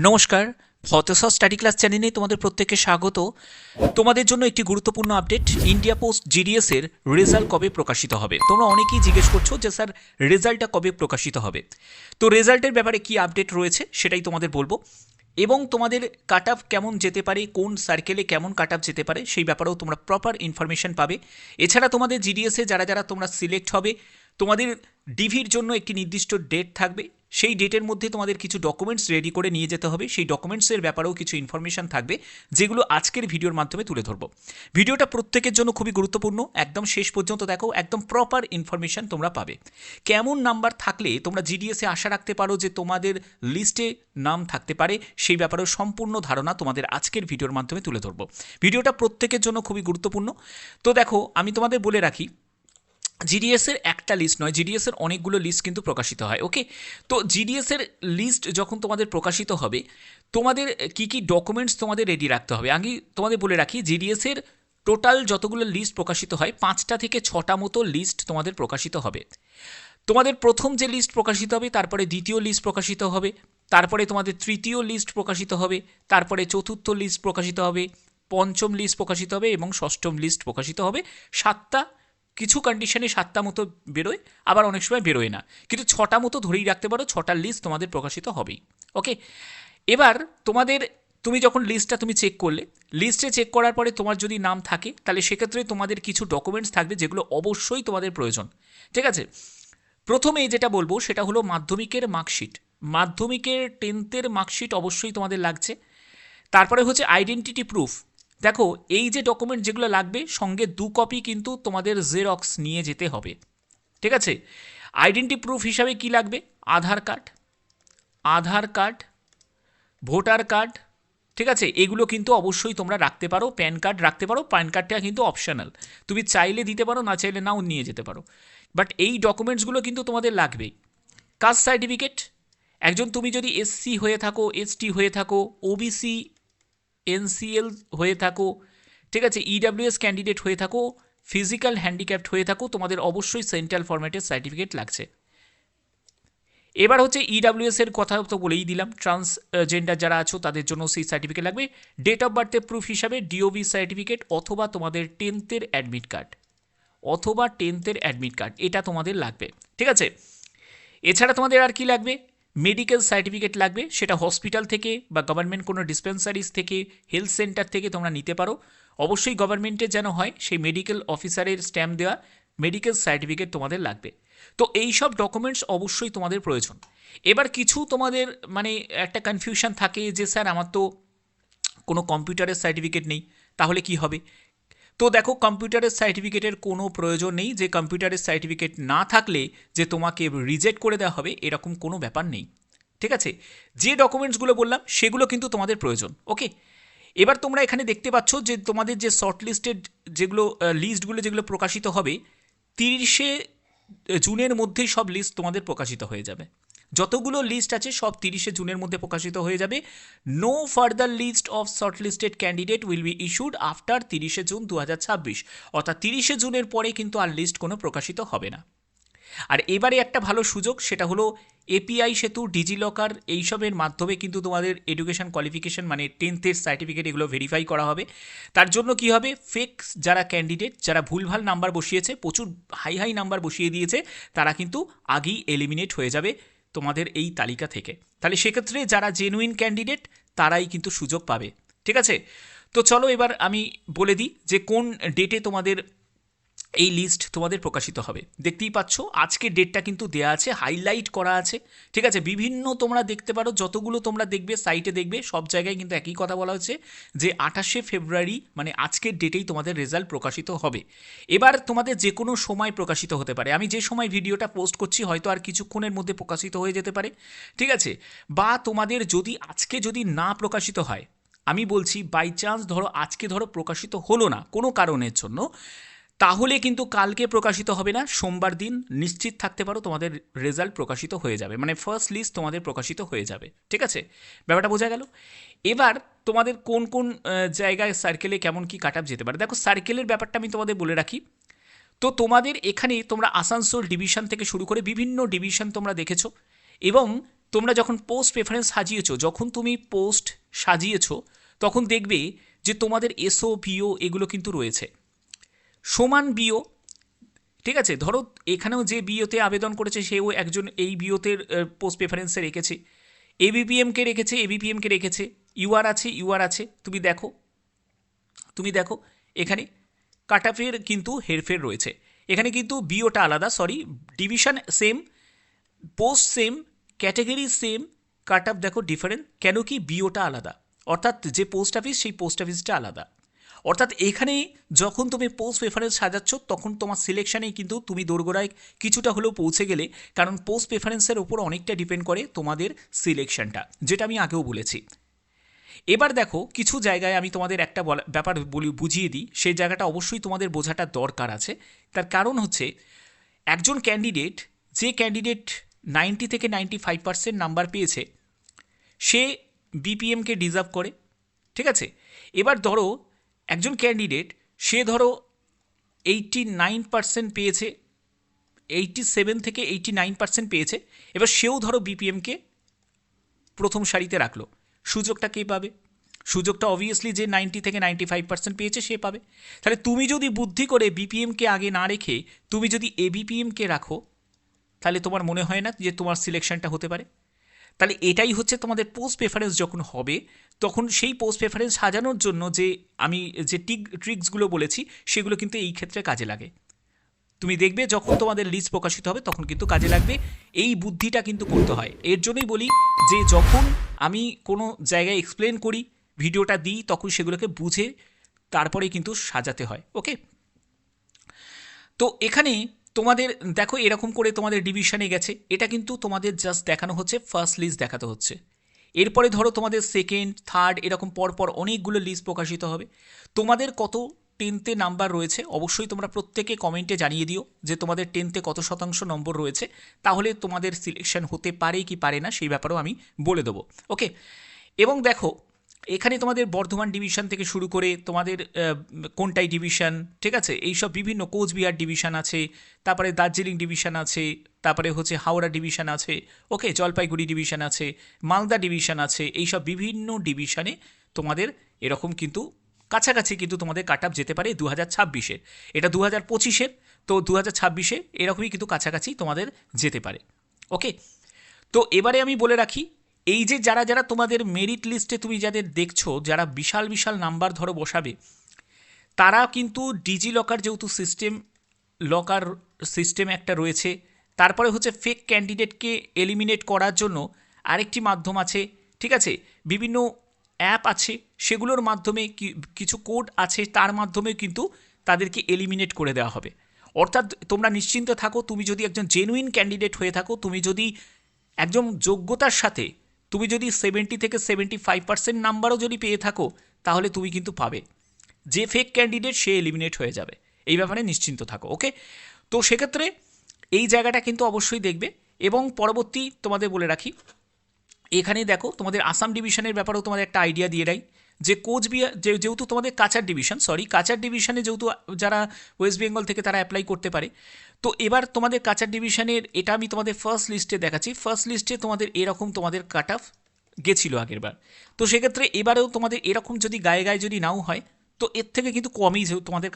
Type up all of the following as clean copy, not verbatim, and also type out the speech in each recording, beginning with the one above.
নমস্কার, ফতেসা study class চ্যানেলে তোমাদের প্রত্যেককে স্বাগত। তোমাদের জন্য একটি গুরুত্বপূর্ণ আপডেট, ইন্ডিয়া পোস্ট জিডিএস এর রেজাল্ট কবে প্রকাশিত হবে। তোমরা অনেকেই জিজ্ঞেস করছো যে স্যার রেজাল্টটা কবে প্রকাশিত হবে। তো রেজাল্টের ব্যাপারে কি আপডেট রয়েছে সেটাই তোমাদের বলবো, এবং তোমাদের কাট অফ কেমন যেতে পারে, কোন সার্কেলে কেমন কাট অফ যেতে পারে সেই ব্যাপারেও তোমরা প্রপার ইনফরমেশন পাবে। এছাড়া তোমাদের জিডিএসে যারা যারা তোমরা সিলেক্ট হবে, তোমাদের ডিভির জন্য একটি নির্দিষ্ট ডেট থাকবে, সেই ডেটের মধ্যে তোমাদের কিছু ডকুমেন্টস রেডি করে নিয়ে যেতে হবে। সেই ডকুমেন্টসের ব্যাপারেও কিছু ইনফরমেশন থাকবে, যেগুলো আজকের ভিডিওর মাধ্যমে তুলে ধরবো। ভিডিওটা প্রত্যেকের জন্য খুবই গুরুত্বপূর্ণ, একদম শেষ পর্যন্ত দেখো, একদম প্রপার ইনফরমেশন তোমরা পাবে। কেমন নাম্বার থাকলে তোমরা জিডিএসে আশা রাখতে পারো যে তোমাদের লিস্টে নাম থাকতে পারে, সেই ব্যাপারেও সম্পূর্ণ ধারণা তোমাদের আজকের ভিডিওর মাধ্যমে তুলে ধরবো। ভিডিওটা প্রত্যেকের জন্য খুবই গুরুত্বপূর্ণ। তো দেখো, আমি তোমাদের বলে রাখি, জিডিএসের একটা লিস্ট নয়, জিডিএসের অনেকগুলো লিস্ট কিন্তু প্রকাশিত হয়। ওকে, তো জিডিএসের লিস্ট যখন তোমাদের প্রকাশিত হবে, তোমাদের কি কি ডকুমেন্টস তোমাদের রেডি রাখতে হবে। আমি তোমাদের বলে রাখি, জিডিএসের টোটাল যতগুলো লিস্ট প্রকাশিত হয়, 5টা থেকে 6টা মতো লিস্ট তোমাদের প্রকাশিত হবে। তোমাদের প্রথম যে লিস্ট প্রকাশিত হবে, তারপরে দ্বিতীয় লিস্ট প্রকাশিত হবে, তারপরে তোমাদের তৃতীয় লিস্ট প্রকাশিত হবে, তারপরে চতুর্থ লিস্ট প্রকাশিত হবে, পঞ্চম লিস্ট প্রকাশিত হবে এবং ষষ্ঠম লিস্ট প্রকাশিত হবে। 7টা, কিছু কন্ডিশনে 7টা মতো বেরোয়, আবার অনেক সময় বেরোয় না, কিন্তু 6টা মতো ধরেই রাখতে পারো, 6টার লিস্ট তোমাদের প্রকাশিত হবেই। ওকে, এবার তুমি যখন লিস্টটা তুমি চেক করলে, লিস্টে চেক করার পরে তোমার যদি নাম থাকে, তাহলে সেক্ষেত্রে তোমাদের কিছু ডকুমেন্টস থাকবে যেগুলো অবশ্যই তোমাদের প্রয়োজন। ঠিক আছে, প্রথমে যেটা বলবো সেটা হলো মাধ্যমিকের মার্কশিট। মাধ্যমিকের 10th মার্কশিট অবশ্যই তোমাদের লাগছে। তারপরে হচ্ছে আইডেন্টিটি প্রুফ। দেখো, এই যে ডকুমেন্ট যেগুলো লাগবে, সঙ্গে 2 কপি কিন্তু তোমাদের জেরক্স নিয়ে যেতে হবে। ঠিক আছে, আইডেন্টি প্রুফ হিসাবে কি লাগবে? আধার কার্ড, ভোটার কার্ড। ঠিক আছে, এগুলো কিন্তু অবশ্যই তোমরা রাখতে পারো। প্যান কার্ড রাখতে পারো, প্যান কার্ডটা কিন্তু অপশনাল, তুমি চাইলে দিতে পারো, না চাইলে নাও নিয়ে যেতে পারো, বাট এই ডকুমেন্টসগুলো কিন্তু তোমাদের লাগবেই। কাস্ট সার্টিফিকেট, তুমি যদি এসসি হয়ে থাকো, এসটি হয়ে থাকো, ওবিসি, এনসিএল হয়ে থাকো, ঠিক আছে, ইডাব্লিউএস ক্যান্ডিডেট হয়ে থাকো, ফিজিক্যাল হ্যান্ডিক্যাপ্ট হয়ে থাকো, তোমাদের অবশ্যই সেন্ট্রাল ফরম্যাটের সার্টিফিকেট লাগছে। এবার হচ্ছে ইডাব্লিউএস এর কথা তো বলেই দিলাম, ট্রান্সজেন্ডার যারা আছো তাদের জন্য সেই সার্টিফিকেট লাগবে। ডেট অফ বার্থের প্রুফ হিসাবে ডিওবি সার্টিফিকেট অথবা তোমাদের 10th অ্যাডমিট কার্ড, এটা তোমাদের লাগবে। ঠিক আছে, এছাড়া তোমাদের আর কি লাগবে? মেডিকেল সার্টিফিকেট লাগবে, সেটা হসপিটাল থেকে বা গভর্নমেন্ট কোনো ডিসপেন্সারিজ থেকে, হেলথ সেন্টার থেকে তোমরা নিতে পারো। অবশ্যই গভর্নমেন্টের যেন হয়, সেই মেডিকেল অফিসারের স্ট্যাম্প দেওয়া মেডিকেল সার্টিফিকেট তোমাদের লাগবে। তো এই সব ডকুমেন্টস অবশ্যই তোমাদের প্রয়োজন। এবার কিছু তোমাদের একটা কনফিউশন থাকে যে স্যার আমার তো কোনো কম্পিউটারের সার্টিফিকেট নেই, তাহলে কি হবে? তো দেখো, কম্পিউটারের সার্টিফিকেটের কোনো প্রয়োজন নেই। যে কম্পিউটারের সার্টিফিকেট না থাকলে যে তোমাকে রিজেক্ট করে দেওয়া হবে, এরকম কোনো ব্যাপার নেই। ঠিক আছে, যে ডকুমেন্টসগুলো বললাম সেগুলো কিন্তু তোমাদের প্রয়োজন। ওকে, এবার তোমরা এখানে দেখতে পাচ্ছ যে তোমাদের যে শর্ট লিস্টেড যেগুলো লিস্টগুলো যেগুলো প্রকাশিত হবে, 30শে জুনের মধ্যেই সব লিস্ট তোমাদের প্রকাশিত হয়ে যাবে। যতগুলো লিস্ট আছে সব 30শে জুনের মধ্যে প্রকাশিত হয়ে যাবে। No further list of short listed candidate will be issued after 30শে জুন 2026, অর্থাৎ 30শে জুনের পরে কিন্তু আর লিস্ট কোনো প্রকাশিত হবে না। আর এবারে একটা ভালো সুযোগ, সেটা হলো এপিআই সেতু, ডিজিলকার, এইসবের মাধ্যমে কিন্তু তোমাদের এডুকেশন কোয়ালিফিকেশন 10th সার্টিফিকেট এগুলো ভেরিফাই করা হবে। তার জন্য কি হবে, ফেক যারা ক্যান্ডিডেট, যারা ভুলভাল নাম্বার বসিয়েছে, প্রচুর হাই নাম্বার বসিয়ে দিয়েছে, তারা কিন্তু আগেই এলিমিনেট হয়ে যাবে তোমাদের এই তালিকা থেকে। তাহলে সেক্ষেত্রে যারা জেনুইন ক্যান্ডিডেট তারাই কিন্তু সুযোগ পাবে। ঠিক আছে, তো চলো এবার আমি বলে দিই যে কোন ডেটে তোমাদের এই লিস্ট তোমাদের প্রকাশিত হবে। দেখতেই পাচ্ছ আজকের ডেটটা কিন্তু দেয়া আছে, হাইলাইট করা আছে। ঠিক আছে, বিভিন্ন তোমরা দেখতে পারো, যতগুলো তোমরা দেখবে সাইটে দেখবে, সব জায়গায় কিন্তু একই কথা বলা হচ্ছে যে 28শে ফেব্রুয়ারি আজকের ডেটেই তোমাদের রেজাল্ট প্রকাশিত হবে। এবার তোমাদের যে কোনো সময় প্রকাশিত হতে পারে। আমি যে সময় ভিডিওটা পোস্ট করছি হয়তো আর কিছুক্ষণের মধ্যে প্রকাশিত হয়ে যেতে পারে। ঠিক আছে, বা তোমাদের যদি আজকে যদি না প্রকাশিত হয়, আমি বলছি বাই চান্স আজকে প্রকাশিত হলো না কোনো কারণের জন্য, তাহলে কিন্তু কালকে প্রকাশিত হবে না, সোমবার দিন নিশ্চিত থাকতে পারো তোমাদের রেজাল্ট প্রকাশিত হয়ে যাবে, ফার্স্ট লিস্ট তোমাদের প্রকাশিত হয়ে যাবে। ঠিক আছে, ব্যাপারটা বোঝা গেল। এবার তোমাদের কোন কোন জায়গায় সার্কেলে কেমন কি কাট অফ যেতে পারে, দেখো সার্কেলের ব্যাপারটা আমি তোমাদের বলে রাখি। তো তোমাদের এখানে তোমরা আসানসোল ডিভিশন থেকে শুরু করে বিভিন্ন ডিভিশন তোমরা দেখেছো, এবং তোমরা যখন পোস্ট প্রেফারেন্স সাজিয়েছো, যখন তুমি পোস্ট সাজিয়েছো তখন দেখবে যে তোমাদের এসও বিও এগুলো কিন্তু রয়েছে সমান বিও। ঠিক আছে, ধরো এখানেও যে বিওতে আবেদন করেছে সেও একজন এই বিওতে পোস্ট প্রেফারেন্সে রেখেছে, এবিপিএমকে রেখেছে, এবিপিএমকে রেখেছে, ইউআর আছে, ইউআর আছে। তুমি দেখো এখানে কাট অফের কিন্তু হেরফের রয়েছে। এখানে কিন্তু বিওটা আলাদা, sorry, division same, post same, category same, cut off দেখো ডিফারেন্ট। কেন কি বিওটা আলাদা, অর্থাৎ যে পোস্ট অফিস সেই পোস্ট অফিসটা আলাদা। অর্থাৎ এখানে যখন তুমি পোস্ট প্রেফারেন্স সাজাচ্ছ তখন তোমার সিলেকশানেই কিন্তু তুমি দোরগোড়ায় কিছুটা হলেও পৌঁছে গেলে, কারণ পোস্ট প্রেফারেন্সের ওপর অনেকটা ডিপেন্ড করে তোমাদের সিলেকশনটা, যেটা আমি আগেও বলেছি। এবার দেখো কিছু জায়গায় আমি তোমাদের একটা ব্যাপার বুঝিয়ে দিই, সেই জায়গাটা অবশ্যই তোমাদের বোঝাটা দরকার আছে। তার কারণ হচ্ছে একজন ক্যান্ডিডেট, যে ক্যান্ডিডেট 90 থেকে 95% নাম্বার পেয়েছে সে বিপিএমকে ডিজার্ভ করে। ঠিক আছে, এবার ধরো একজন ক্যান্ডিডেট সে ধরো 89% পেয়েছে, 87 থেকে 89% পেয়েছে, এবার সেও ধরো বিপিএমকে প্রথম সারিতে রাখলো, সুযোগটা কে পাবে? সুযোগটা অবভিয়াসলি যে 90 থেকে 95% পেয়েছে সে পাবে। তাহলে তুমি যদি বুদ্ধি করে বিপিএমকে আগে না রেখে তুমি যদি এবিপিএমকে রাখো, তাহলে তোমার মনে হয় না যে তোমার সিলেকশনটা হতে পারে? তাহলে এটাই হচ্ছে তোমাদের পোস্ট প্রেফারেন্স যখন হবে তখন সেই পোস্ট প্রেফারেন্স সাজানোর জন্য যে আমি যে ট্রিক্সগুলো বলেছি সেগুলো কিন্তু এই ক্ষেত্রে কাজে লাগে। তুমি দেখবে যখন তোমাদের লিস্ট প্রকাশিত হবে তখন কিন্তু কাজে লাগবে, এই বুদ্ধিটা কিন্তু করতে হয়। এর জন্যই বলি যে যখন আমি কোনো জায়গায় এক্সপ্লেন করি, ভিডিওটা দিই, তখন সেগুলোকে বুঝে তারপরেই কিন্তু সাজাতে হয়। ওকে, তো এখানে তোমাদের দেখো এরকম করে তোমাদের ডিভিশনে গেছে, এটা কিন্তু তোমাদের জাস্ট দেখানো হচ্ছে, ফার্স্ট লিস্ট দেখাতে হচ্ছে। এরপরে ধরো তোমাদের সেকেন্ড, থার্ড এরকম পরপর অনেকগুলো লিস্ট প্রকাশিত হবে। তোমাদের কত 10তে নাম্বার রয়েছে অবশ্যই তোমরা প্রত্যেকে কমেন্টে জানিয়ে দিও যে তোমাদের 10তে কত শতাংশ নম্বর রয়েছে, তাহলে তোমাদের সিলেকশন হতে পারে কি পারে না সেই ব্যাপারেও আমি বলে দেবো। ওকে, এবং দেখো এখানে তোমাদের বর্ধমান ডিভিশন থেকে শুরু করে তোমাদের কোনটাই ডিভিশন, ঠিক আছে, এইসব বিভিন্ন কোচবিহার ডিভিশন আছে, তারপরে দার্জিলিং ডিভিশন আছে, তারপরে হচ্ছে হাওড়া ডিভিশন আছে, ওকে, জলপাইগুড়ি ডিভিশন আছে, মালদা ডিভিশন আছে, এইসব বিভিন্ন ডিভিশনে তোমাদের এরকম কিন্তু কাছাকাছি কিন্তু তোমাদের কাট আপ যেতে পারে 2026-এর। এটা 2025-এর, তো 2026-এ এরকমই কিন্তু কাছাকাছি তোমাদের যেতে পারে। ওকে, তো এবারে আমি বলে রাখি, এই যে যারা যারা তোমাদের মেরিট লিস্টে তুমি যাদের দেখছো যারা বিশাল বিশাল নাম্বার ধরো বসাবে, তারা কিন্তু ডিজি লকার যেহেতু লকার সিস্টেম একটা রয়েছে, তারপরে হচ্ছে ফেক ক্যান্ডিডেটকে এলিমিনেট করার জন্য আরেকটি মাধ্যম আছে। ঠিক আছে, বিভিন্ন অ্যাপ আছে, সেগুলোর মাধ্যমে কিছু কোড আছে, তার মাধ্যমে কিন্তু তাদেরকে এলিমিনেট করে দেওয়া হবে। অর্থাৎ তোমরা নিশ্চিন্ত থাকো, তুমি যদি একজন জেনুইন ক্যান্ডিডেট হয়ে থাকো, তুমি যদি একজন যোগ্যতার সাথে তুমি যদি 70 থেকে 75% নাম্বারও যদি পেয়ে থাকো তাহলে তুমি কিন্তু পাবে। যে ফেক ক্যান্ডিডেট সে এলিমিনেট হয়ে যাবে, এই ব্যাপারে নিশ্চিন্ত থাকো। ওকে, তো সেক্ষেত্রে এই জায়গাটা কিন্তু অবশ্যই দেখবে। এবং পরবর্তী তোমাদের বলে রাখি, এখানে দেখো তোমাদের আসাম ডিভিশনের ব্যাপারেও তোমাদের একটা আইডিয়া দিয়ে দেয় যে কোচবিহার যেহেতু তোমাদের কাছাড় ডিভিশনে যেহেতু যারা ওয়েস্ট বেঙ্গল থেকে তারা অ্যাপ্লাই করতে পারে, তো এবার তোমাদের কাছাড় ডিভিশনের এটা আমি তোমাদের ফার্স্ট লিস্টে দেখাচ্ছি। ফার্স্ট লিস্টে তোমাদের এরকম তোমাদের কাট অফ গেছিলো আগের বার, তো সেক্ষেত্রে এবারেও তোমাদের এরকম যদি গায়ে গায়ে যদি নাও হয় তো এর থেকে কিন্তু কমই তোমাদের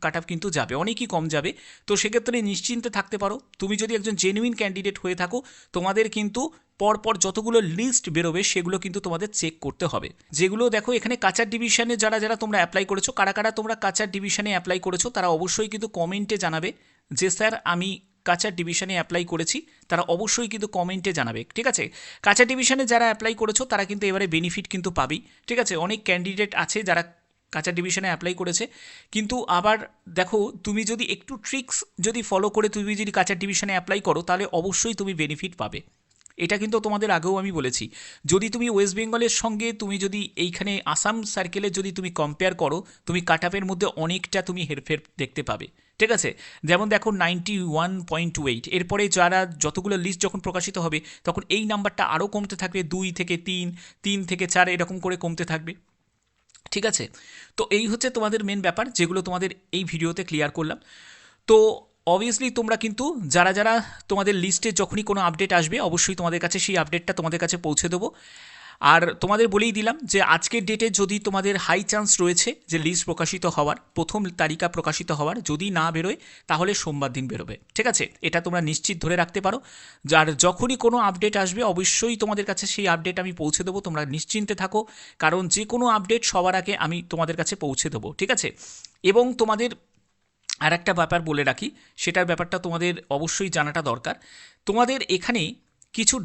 কাট অফ কিন্তু যাবে, অনেকই কম যাবে। তো সেক্ষেত্রে নিশ্চিন্তে থাকতে পারো, তুমি যদি একজন জেনুইন ক্যান্ডিডেট হয়ে থাকো তোমাদের কিন্তু পরপর যতগুলো লিস্ট বেরোবে সেগুলো কিন্তু তোমাদের চেক করতে হবে। যেগুলো দেখো এখানে কাছাড় ডিভিশনে যারা যারা তোমরা অ্যাপ্লাই করেছো, কারা কারা তোমরা কাছাড় ডিভিশনে অ্যাপ্লাই করেছো তারা অবশ্যই কিন্তু কমেন্টে জানাবে যে স্যার আমি কাছাড় ডিভিশনে অ্যাপ্লাই করেছি, তারা অবশ্যই কিন্তু কমেন্টে জানাবে। ঠিক আছে, কাছাড় ডিভিশনে যারা অ্যাপ্লাই করেছো তারা কিন্তু এবারে বেনিফিট কিন্তু পাবেই। ঠিক আছে, অনেক ক্যান্ডিডেট আছে যারা কাছাড় ডিভিশনে অ্যাপ্লাই করেছে, কিন্তু আবার দেখো তুমি যদি একটু ট্রিক্স যদি ফলো করে তুমি যদি কাছাড় ডিভিশনে অ্যাপ্লাই করো তাহলে অবশ্যই তুমি বেনিফিট পাবে। এটা কিন্তু তোমাদের আগেও আমি বলেছি, যদি তুমি ওয়েস্ট বেঙ্গলের সঙ্গে তুমি যদি এইখানে আসাম সার্কেলে যদি তুমি কম্পেয়ার করো, তুমি কাট অফের মধ্যে অনেকটা তুমি হেরফের দেখতে পাবে। ঠিক আছে, যেমন দেখো 91.28, এরপরে যারা যতগুলো লিস্ট যখন প্রকাশিত হবে তখন এই নাম্বারটা আরও কমতে থাকবে, 2 থেকে 3, 3 থেকে 4 এরকম করে কমতে থাকবে। ঠিক আছে, তো এই হচ্ছে তোমাদের মেন ব্যাপার যেগুলো তোমাদের এই ভিডিওতে ক্লিয়ার করলাম। তো অবভিয়াসলি তোমরা কিন্তু যারা যারা তোমাদের লিস্টে যখনই কোনো আপডেট আসবে অবশ্যই তোমাদের কাছে সেই আপডেটটা তোমাদের কাছে পৌঁছে দেবো। আর তোমাদের বলেই দিলাম যে আজকের ডেটে যদি তোমাদের হাই চান্স রয়েছে যে লিস্ট প্রকাশিত হওয়ার, প্রথম তালিকা প্রকাশিত হওয়ার, যদি না বেরোয় তাহলে সোমবার দিন বেরোবে, ঠিক আছে? এটা তোমরা নিশ্চিত ধরে রাখতে পারো। যার যখনই কোনো আপডেট আসবে অবশ্যই তোমাদের কাছে সেই আপডেট আমি পৌঁছে দেবো, তোমরা নিশ্চিন্তে থাকো, কারণ যে কোনো আপডেট সবার আগে আমি তোমাদের কাছে পৌঁছে দেবো, ঠিক আছে? এবং তোমাদের আর একটা ব্যাপার বলে রাখি, সেটার ব্যাপারটা তোমাদের অবশ্যই জানাটা দরকার। তোমাদের এখানে কিছু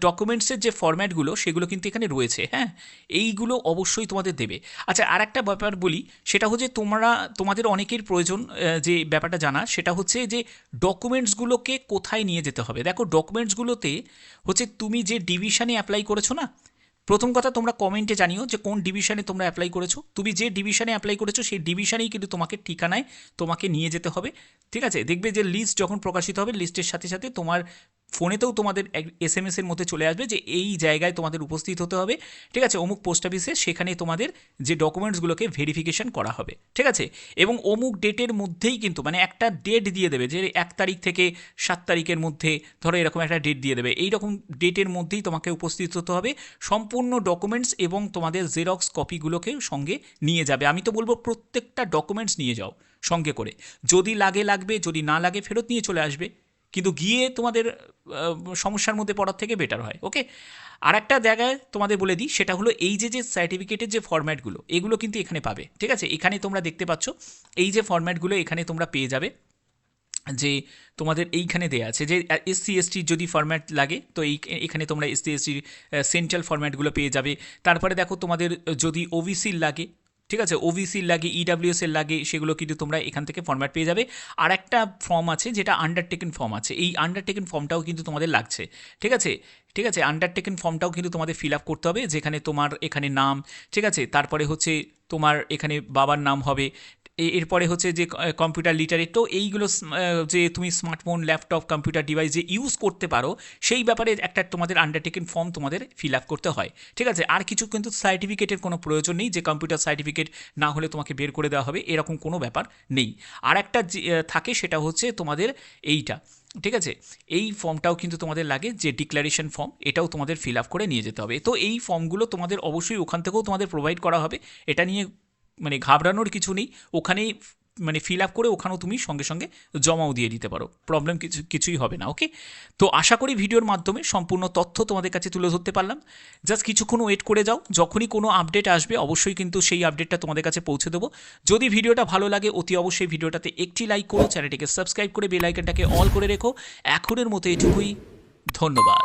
ডকুমেন্টসের যে ফরম্যাটগুলো সেগুলো কিন্তু এখানে রয়েছে, হ্যাঁ, এইগুলো অবশ্যই তোমাদের দেবে। আচ্ছা, আর একটা ব্যাপার বলি, সেটা হচ্ছে তোমাদের অনেকের প্রয়োজন যে ব্যাপারটা জানা, সেটা হচ্ছে যে ডকুমেন্টসগুলোকে কোথায় নিয়ে যেতে হবে। দেখো, ডকুমেন্টসগুলোতে হচ্ছে তুমি যে ডিভিশনে অ্যাপ্লাই করেছো না, প্রথম কথা তোমরা কমেন্টে জানিও যে কোন ডিভিশনে তোমরা অ্যাপ্লাই করেছো। তুমি যে ডিভিশনে অ্যাপ্লাই করেছো সেই ডিভিশনেই কিন্তু তোমাকে ঠিকানায় তোমাকে নিয়ে যেতে হবে, ঠিক আছে? দেখবে যে লিস্ট যখন প্রকাশিত হবে লিস্টের সাথে সাথে তোমার ফোনেতেও তোমাদের SMS এর মধ্যে চলে আসবে যে এই জায়গায় তোমাদের উপস্থিত হতে হবে, ঠিক আছে, অমুক পোস্ট অফিসে, সেখানে তোমাদের যে ডকুমেন্টসগুলোকে ভেরিফিকেশন করা হবে, ঠিক আছে? এবং অমুক ডেটের মধ্যেই কিন্তু মানে একটা ডেট দিয়ে দেবে যে 1 তারিখ থেকে 7 তারিখের মধ্যে, ধরো এরকম একটা ডেট দিয়ে দেবে, এইরকম ডেটের মধ্যেই তোমাকে উপস্থিত হতে হবে। সম্পূর্ণ ডকুমেন্টস এবং তোমাদের জেরক্স কপিগুলোকে সঙ্গে নিয়ে যাবে। আমি তো বলবো প্রত্যেকটা ডকুমেন্টস নিয়ে যাও সঙ্গে করে, যদি লাগবে, যদি না লাগে ফেরত নিয়ে চলে আসবে, কিন্তু গিয়ে তোমাদের সমস্যার মধ্যে পড়ার থেকে বেটার হয়, ওকে? আর একটা জায়গায় তোমাদের বলে দিই, সেটা হলো এই যে সার্টিফিকেটের যে ফরম্যাটগুলো এগুলো কিন্তু এখানে পাবে, ঠিক আছে? এখানে তোমরা দেখতে পাচ্ছ এই যে ফরম্যাটগুলো এখানে তোমরা পেয়ে যাবে, যে তোমাদের এইখানে দেয়া আছে যে SC ST যদি ফরম্যাট লাগে তো এখানে তোমরা SC ST সেন্ট্রাল ফরম্যাটগুলো পেয়ে যাবে। তারপরে দেখো তোমাদের যদি OBC লাগে, ঠিক আছে, OBC লাগে, EWS এর লাগে, সেগুলো কিন্তু তোমরা এখান থেকে ফরম্যাট পেয়ে যাবে। আর একটা ফর্ম আছে যেটা আন্ডারটেকেন ফর্ম আছে, এই আন্ডারটেকেন ফর্মটাও কিন্তু তোমাদের লাগছে, ঠিক আছে? আন্ডারটেকেন ফর্মটাও কিন্তু তোমাদের ফিল আপ করতে হবে, যেখানে তোমার এখানে নাম, ঠিক আছে, তারপরে হচ্ছে তোমার এখানে বাবার নাম হবে, এরপরে হচ্ছে যে কম্পিউটার লিটারেট, তো এইগুলো যে তুমি স্মার্টফোন, ল্যাপটপ, কম্পিউটার ডিভাইস যে ইউজ করতে পারো সেই ব্যাপারে একটা তোমাদের আন্ডারটেকেন ফর্ম তোমাদের ফিল আপ করতে হয়, ঠিক আছে? আর কিছু কিন্তু সার্টিফিকেটের কোনো প্রয়োজন নেই যে কম্পিউটার সার্টিফিকেট না হলে তোমাকে বের করে দেওয়া হবে, এরকম কোনো ব্যাপার নেই। আর একটা থাকে সেটা হচ্ছে তোমাদের এইটা, ঠিক আছে, এই ফর্মটাও কিন্তু তোমাদের লাগে যে ডিক্লারেশন ফর্ম, এটাও তোমাদের ফিল আপ করে নিয়ে যেতে হবে। তো এই ফর্মগুলো তোমাদের অবশ্যই ওখান থেকেও তোমাদের প্রোভাইড করা হবে, এটা নিয়ে মানে ঘাবড়ানোর কিছু নেই। ওখানেই মানে ফিল আপ করে ওখানেও তুমি সঙ্গে সঙ্গে জমাও দিয়ে দিতে পারো, প্রবলেম কিছুই হবে না, ওকে? তো আশা করি ভিডিওর মাধ্যমে সম্পূর্ণ তথ্য তোমাদের কাছে তুলে ধরতে পারলাম। জাস্ট কিছুক্ষণ ওয়েট করে যাও, যখনই কোনো আপডেট আসবে অবশ্যই কিন্তু সেই আপডেটটা তোমাদের কাছে পৌঁছে দেবো। যদি ভিডিওটা ভালো লাগে অতি অবশ্যই ভিডিওটাতে একটি লাইক করো, চ্যানেলটিকে সাবস্ক্রাইব করে বেল আইকনটাকে অল করে রেখো। এখনের মতো এটুকুই, ধন্যবাদ।